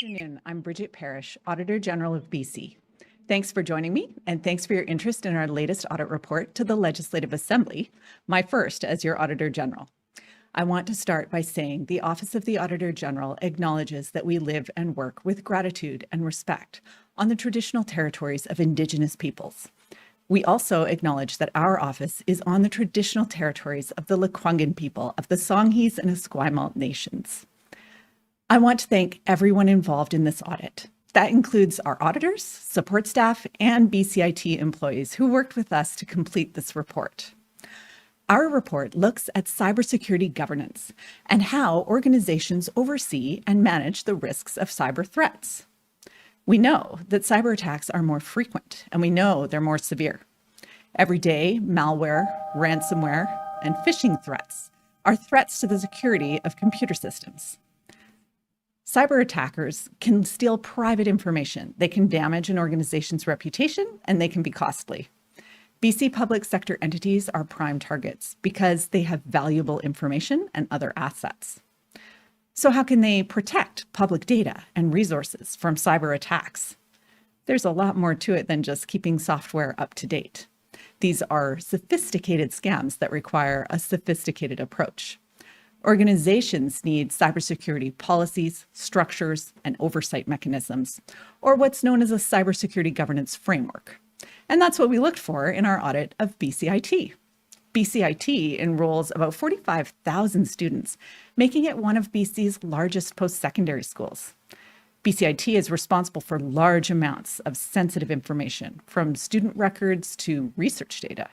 Afternoon. I'm Bridget Parrish, Auditor General of BC. Thanks for joining me, and thanks for your interest in our latest audit report to the Legislative Assembly, my first as your Auditor General. I want to start by saying the Office of the Auditor General acknowledges that we live and work with gratitude and respect on the traditional territories of Indigenous peoples. We also acknowledge that our office is on the traditional territories of the Lekwungen people of the Songhees and Esquimalt nations. I want to thank everyone involved in this audit. That includes our auditors, support staff, and BCIT employees who worked with us to complete this report. Our report looks at cybersecurity governance and how organizations oversee and manage the risks of cyber threats. We know that cyber attacks are more frequent, and we know they're more severe. Every day, malware, ransomware, and phishing threats are threats to the security of computer systems. Cyber attackers can steal private information. They can damage an organization's reputation, and they can be costly. BC public sector entities are prime targets because they have valuable information and other assets. So how can they protect public data and resources from cyber attacks? There's a lot more to it than just keeping software up to date. These are sophisticated scams that require a sophisticated approach. Organizations need cybersecurity policies, structures, and oversight mechanisms, or what's known as a cybersecurity governance framework. And that's what we looked for in our audit of BCIT. BCIT enrolls about 45,000 students, making it one of BC's largest post-secondary schools. BCIT is responsible for large amounts of sensitive information, from student records to research data.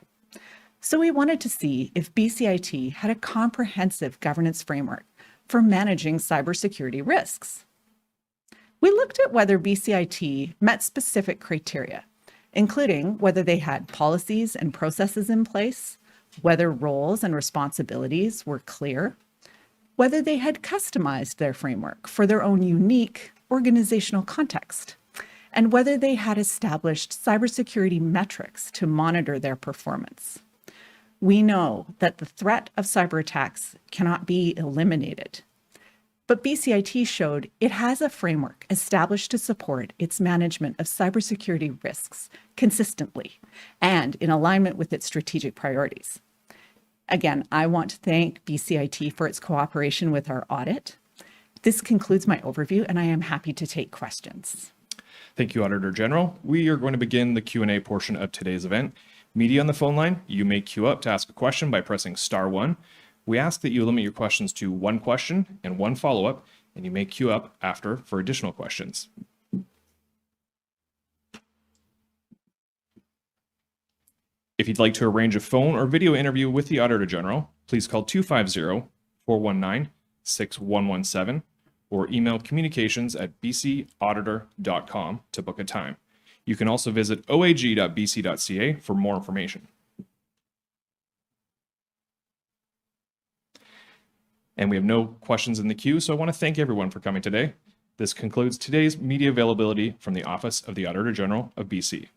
So we wanted to see if BCIT had a comprehensive governance framework for managing cybersecurity risks. We looked at whether BCIT met specific criteria, including whether they had policies and processes in place, whether roles and responsibilities were clear, whether they had customized their framework for their own unique organizational context, and whether they had established cybersecurity metrics to monitor their performance. We know that the threat of cyber attacks cannot be eliminated, but BCIT showed it has a framework established to support its management of cybersecurity risks consistently and in alignment with its strategic priorities. Again, I want to thank BCIT for its cooperation with our audit. This concludes my overview, and I am happy to take questions. Thank you, Auditor General. We are going to begin the Q&A portion of today's event. Media on the phone line, you may queue up to ask a question by pressing *1. We ask that you limit your questions to one question and one follow-up, and you may queue up after for additional questions. If you'd like to arrange a phone or video interview with the Auditor General, please call 250-419-6117 or email communications@bcauditor.com to book a time. You can also visit oag.bc.ca for more information. And we have no questions in the queue, so I want to thank everyone for coming today. This concludes today's media availability from the Office of the Auditor General of BC.